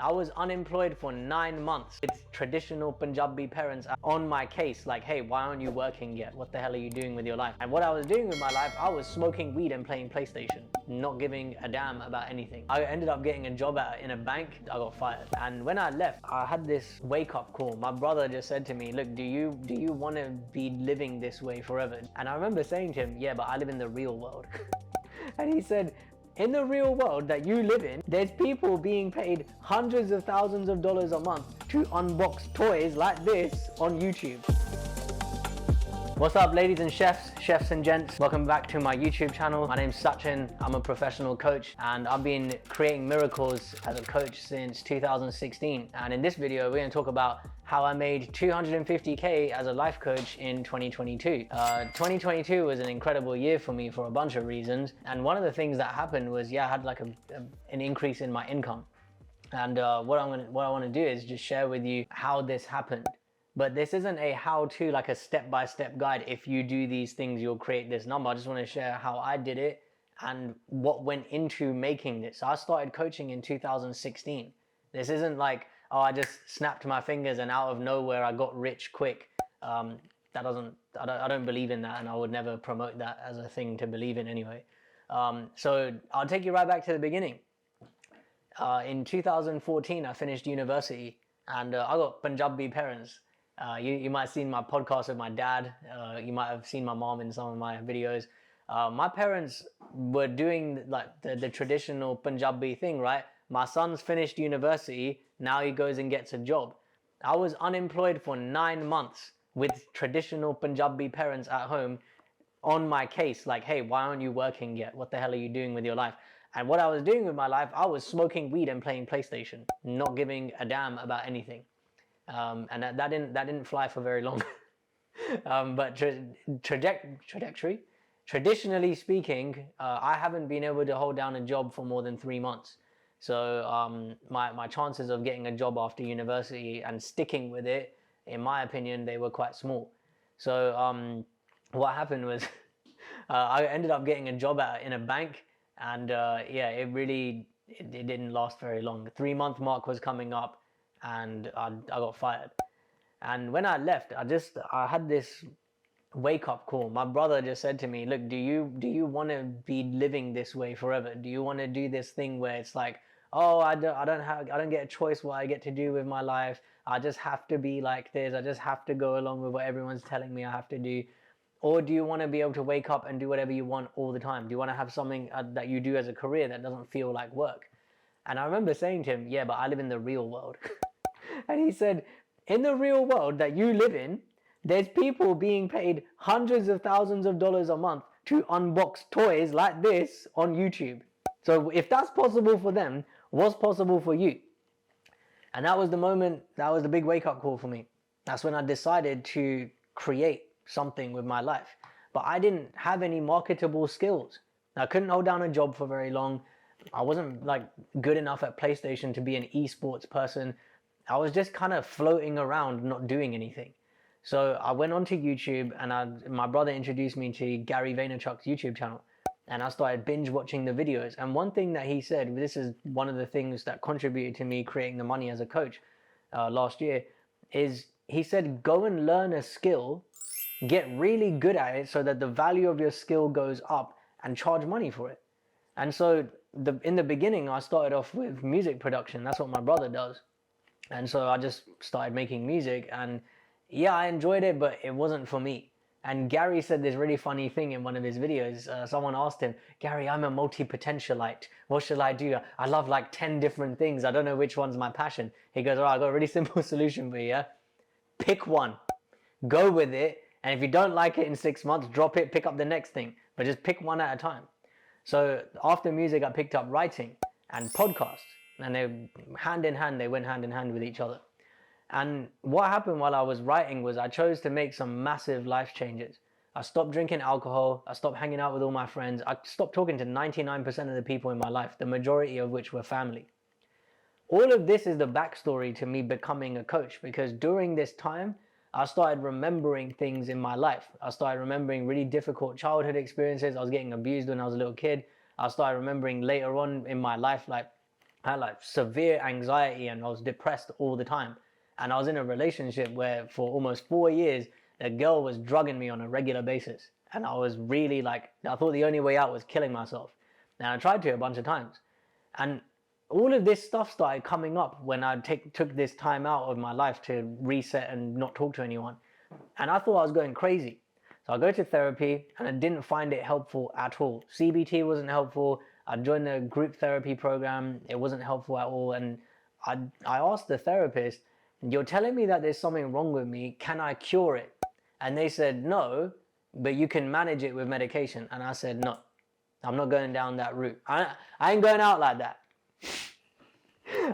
I was unemployed for 9 months. It's traditional Punjabi parents on my case, like, hey, why aren't you working yet? What the hell are you doing with your life? And what I was doing with my life, I was smoking weed and playing PlayStation, not giving a damn about anything. I ended up getting a job in a bank. I got fired. And when I left, I had this wake-up call. My brother just said to me, look, do you want to be living this way forever? And I remember saying to him, yeah, but I live in the real world. And he said, in the real world that you live in, there's people being paid hundreds of thousands of dollars a month to unbox toys like this on YouTube. What's up, ladies and chefs and gents? Welcome back to my YouTube channel. My name's Sachin. I'm a professional coach and I've been creating miracles as a coach since 2016. And in this video, we're gonna talk about how I made 250K as a life coach in 2022. 2022 was an incredible year for me for a bunch of reasons. And one of the things that happened was, I had like an increase in my income. And what I want to do is just share with you how this happened. But this isn't a how-to, like a step-by-step guide. If you do these things, you'll create this number. I just want to share how I did it and what went into making this. So I started coaching in 2016. This isn't like, oh, I just snapped my fingers and out of nowhere I got rich quick. I don't believe in that, and I would never promote that as a thing to believe in anyway. So I'll take you right back to the beginning. In 2014, I finished university, and I got Punjabi parents. You might have seen my podcast with my dad. You might have seen my mom in some of my videos. My parents were doing like the traditional Punjabi thing, right? My son's finished university. Now he goes and gets a job. I was unemployed for 9 months with traditional Punjabi parents at home on my case, like, hey, why aren't you working yet? What the hell are you doing with your life? And what I was doing with my life, I was smoking weed and playing PlayStation, not giving a damn about anything. And that didn't fly for very long. But trajectory, traditionally speaking, I haven't been able to hold down a job for more than 3 months. So my chances of getting a job after university and sticking with it, in my opinion, they were quite small. So what happened was I ended up getting a job in a bank, and it didn't last very long. The 3-month mark was coming up, and I got fired. And when I left, I had this wake-up call. My brother just said to me, look, do you want to be living this way forever? Do you want to do this thing where it's like, oh, I don't get a choice what I get to do with my life. I just have to be like this. I just have to go along with what everyone's telling me I have to do. Or do you want to be able to wake up and do whatever you want all the time? Do you want to have something that you do as a career that doesn't feel like work? And I remember saying to him, yeah, but I live in the real world. And he said, in the real world that you live in, there's people being paid hundreds of thousands of dollars a month to unbox toys like this on YouTube. So if that's possible for them, what's possible for you? And that was the moment, that was the big wake-up call for me. That's when I decided to create something with my life. But I didn't have any marketable skills. I couldn't hold down a job for very long. I wasn't like good enough at PlayStation to be an esports person. I was just kind of floating around, not doing anything. So I went onto YouTube, and my brother introduced me to Gary Vaynerchuk's YouTube channel, and I started binge watching the videos. And one thing that he said, this is one of the things that contributed to me creating the money as a coach last year, is he said, go and learn a skill, get really good at it so that the value of your skill goes up, and charge money for it. And so in the beginning, I started off with music production. That's what my brother does. And so I just started making music, and yeah, I enjoyed it, but it wasn't for me. And Gary said this really funny thing in one of his videos. Someone asked him, Gary, I'm a multi-potentialite. What should I do? I love like 10 different things. I don't know which one's my passion. He goes, all right, I've got a really simple solution for you. Yeah? Pick one, go with it. And if you don't like it in 6 months, drop it, pick up the next thing. But just pick one at a time. So after music, I picked up writing and podcasts. And they went hand in hand with each other. And what happened while I was writing was I chose to make some massive life changes. I stopped drinking alcohol. I stopped hanging out with all my friends. I stopped talking to 99% of the people in my life, the majority of which were family. All of this is the backstory to me becoming a coach, because during this time, I started remembering things in my life. I started remembering really difficult childhood experiences. I was getting abused when I was a little kid. I started remembering later on in my life, like I had like severe anxiety and I was depressed all the time. And I was in a relationship where for almost 4 years, the girl was drugging me on a regular basis. And I was really like, I thought the only way out was killing myself. And I tried to a bunch of times. And all of this stuff started coming up when I took this time out of my life to reset and not talk to anyone. And I thought I was going crazy. So I go to therapy and I didn't find it helpful at all. CBT wasn't helpful. I joined the group therapy program. It wasn't helpful at all. And I asked the therapist, you're telling me that there's something wrong with me. Can I cure it? And they said, no, but you can manage it with medication. And I said, no, I'm not going down that route. I ain't going out like that.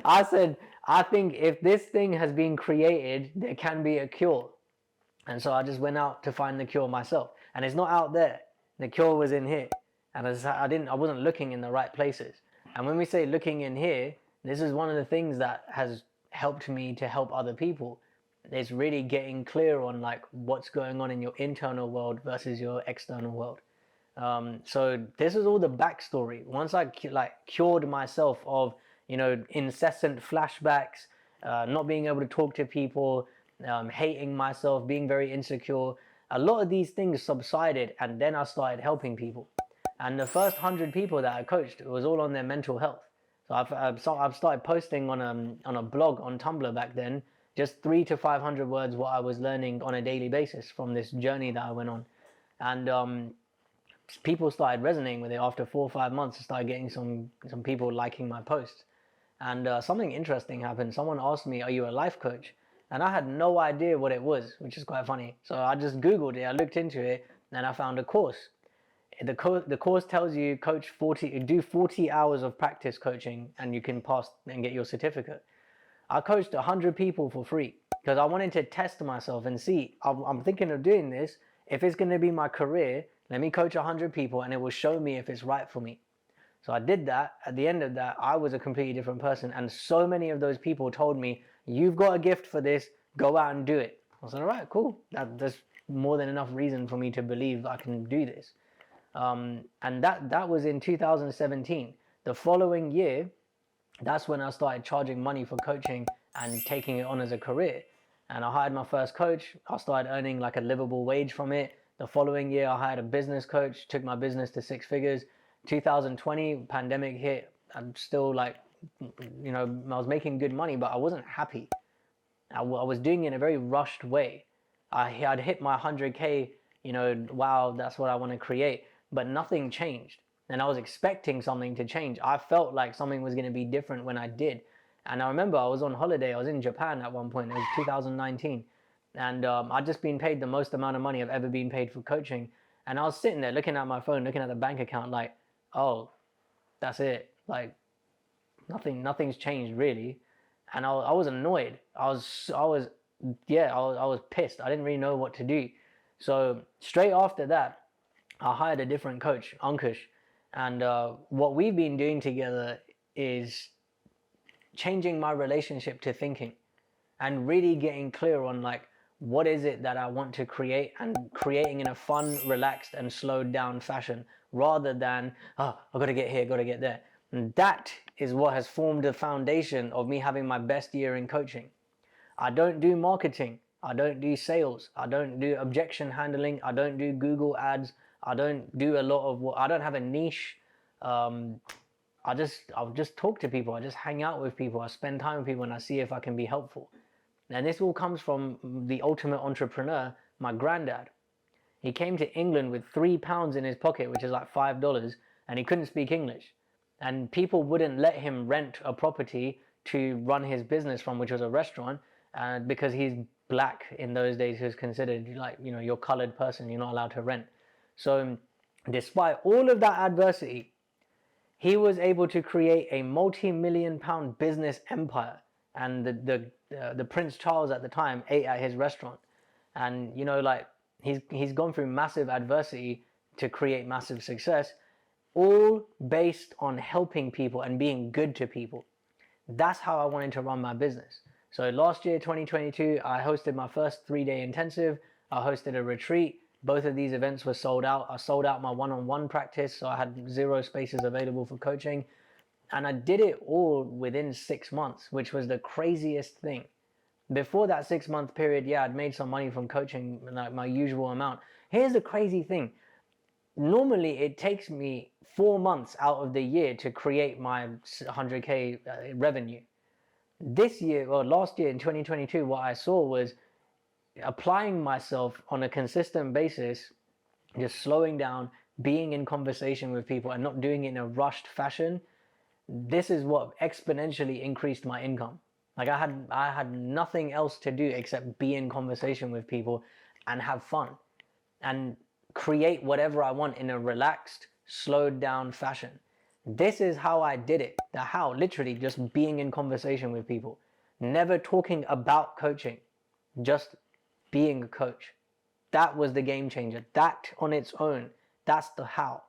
I said, I think if this thing has been created, there can be a cure. And so I just went out to find the cure myself. And it's not out there. The cure was in here. And I wasn't looking in the right places. And when we say looking in here, this is one of the things that has helped me to help other people. It's really getting clear on like what's going on in your internal world versus your external world. So this is all the backstory. Once I cured myself of, incessant flashbacks, not being able to talk to people, hating myself, being very insecure, a lot of these things subsided, and then I started helping people. And the first 100 people that I coached, it was all on their mental health. So I've started posting on a blog on Tumblr back then, just 300 to 500 words what I was learning on a daily basis from this journey that I went on. And people started resonating with it. After 4 or 5 months, I started getting some people liking my posts. And something interesting happened. Someone asked me, are you a life coach? And I had no idea what it was, which is quite funny. So I just Googled it, I looked into it, and I found a course. The course tells you do 40 hours of practice coaching and you can pass and get your certificate. I coached 100 people for free because I wanted to test myself and see, I'm thinking of doing this. If it's going to be my career, let me coach 100 people and it will show me if it's right for me. So I did that. At the end of that, I was a completely different person. And so many of those people told me, you've got a gift for this, go out and do it. I was like, all right, cool. That's more than enough reason for me to believe I can do this. And that was in 2017. The following year, that's when I started charging money for coaching and taking it on as a career. And I hired my first coach. I started earning like a livable wage from it. The following year, I hired a business coach, took my business to 6 figures. 2020, pandemic hit. I'm still like, I was making good money, but I wasn't happy. I was doing it in a very rushed way. I'd hit my 100K, wow, that's what I want to create. But nothing changed. And I was expecting something to change. I felt like something was going to be different when I did. And I remember I was on holiday. I was in Japan at one point. It was 2019. And I'd just been paid the most amount of money I've ever been paid for coaching. And I was sitting there looking at my phone, looking at the bank account like, oh, that's it. Like nothing's changed really. And I was annoyed. I was pissed. I didn't really know what to do. So straight after that, I hired a different coach, Ankush. And what we've been doing together is changing my relationship to thinking and really getting clear on like, what is it that I want to create, and creating in a fun, relaxed and slowed down fashion rather than, I've got to get here, got to get there. And that is what has formed the foundation of me having my best year in coaching. I don't do marketing. I don't do sales. I don't do objection handling. I don't do Google ads. I don't do a lot of I don't have a niche. I'll just talk to people. I just hang out with people. I spend time with people and I see if I can be helpful. And this all comes from the ultimate entrepreneur, my granddad. He came to England with £3 in his pocket, which is like $5, and he couldn't speak English. And people wouldn't let him rent a property to run his business from, which was a restaurant, because he's black. In those days, he was considered like, you're a colored person, you're not allowed to rent. So despite all of that adversity, he was able to create a multi-million-pound business empire. And the Prince Charles at the time ate at his restaurant. And he's gone through massive adversity to create massive success, all based on helping people and being good to people. That's how I wanted to run my business. So last year, 2022, I hosted my first 3-day intensive. I hosted a retreat. Both of these events were sold out. I sold out my one-on-one practice, so I had 0 spaces available for coaching. And I did it all within 6 months, which was the craziest thing. Before that 6 month period, yeah, I'd made some money from coaching, like my usual amount. Here's the crazy thing. Normally it takes me 4 months out of the year to create my 100K revenue. This year, or last year in 2022, what I saw was applying myself on a consistent basis, just slowing down, being in conversation with people and not doing it in a rushed fashion. This is what exponentially increased my income. Like I had nothing else to do except be in conversation with people and have fun and create whatever I want in a relaxed, slowed down fashion. This is how I did it. The how, literally just being in conversation with people, never talking about coaching, just being a coach. That was the game changer. That on its own, that's the how.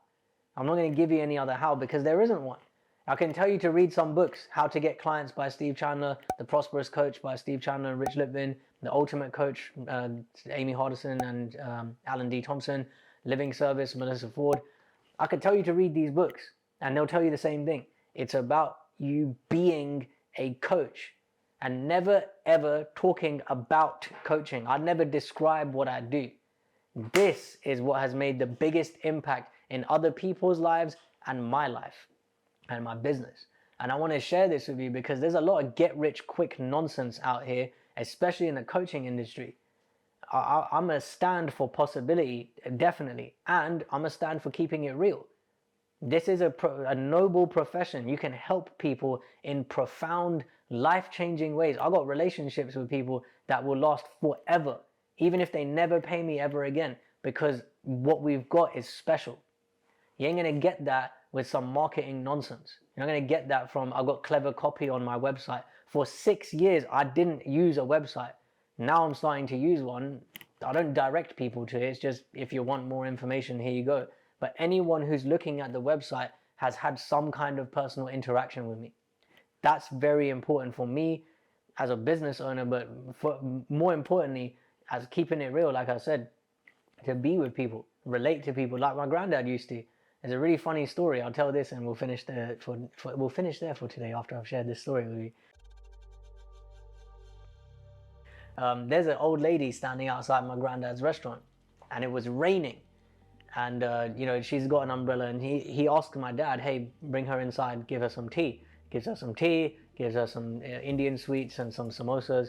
I'm not going to give you any other how because there isn't one. I can tell you to read some books: How to Get Clients by Steve Chandler, The Prosperous Coach by Steve Chandler and Rich Litvin, The Ultimate Coach, Amy Hardison and Alan D. Thompson, Living Service, Melissa Ford. I could tell you to read these books and they'll tell you the same thing. It's about you being a coach and never ever talking about coaching. I never describe what I do. This is what has made the biggest impact in other people's lives and my life and my business. And I want to share this with you because there's a lot of get rich quick nonsense out here, especially in the coaching industry. I'm a stand for possibility, definitely, and I'm a stand for keeping it real. This is a noble profession. You can help people in profound, life-changing ways. I've got relationships with people that will last forever, even if they never pay me ever again, because what we've got is special. You ain't gonna get that with some marketing nonsense. You're not gonna get that from, I've got clever copy on my website. For 6 years, I didn't use a website. Now I'm starting to use one. I don't direct people to it. It's just, if you want more information, here you go. But anyone who's looking at the website has had some kind of personal interaction with me. That's very important for me as a business owner, but more importantly, as keeping it real, like I said, to be with people, relate to people like my granddad used to. There's a really funny story. I'll tell this and we'll finish there for today after I've shared this story with you. There's an old lady standing outside my granddad's restaurant and it was raining. And she's got an umbrella and he asked my dad, hey, bring her inside, give her some tea. Gives her some tea, gives her some Indian sweets and some samosas.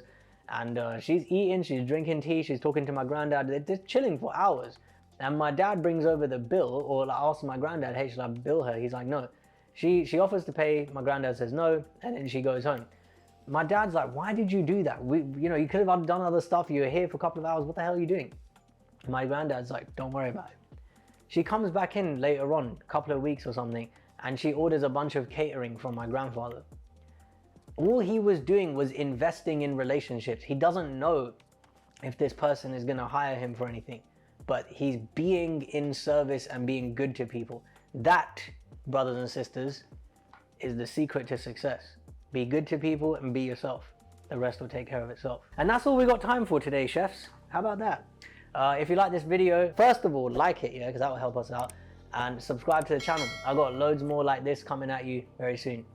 And she's eating, she's drinking tea, she's talking to my granddad. They're chilling for hours. And my dad brings over the bill, or asks my granddad, hey, should I bill her? He's like, no. She offers to pay, my granddad says no, and then she goes home. My dad's like, why did you do that? You could have done other stuff. You were here for a couple of hours. What the hell are you doing? My granddad's like, don't worry about it. She comes back in later on, a couple of weeks or something, and she orders a bunch of catering from my grandfather. All he was doing was investing in relationships. He doesn't know if this person is gonna hire him for anything, but he's being in service and being good to people. That, brothers and sisters, is the secret to success. Be good to people and be yourself. The rest will take care of itself. And that's all we got time for today, chefs. How about that? If you like this video, first of all, like it, because that will help us out. And subscribe to the channel. I've got loads more like this coming at you very soon.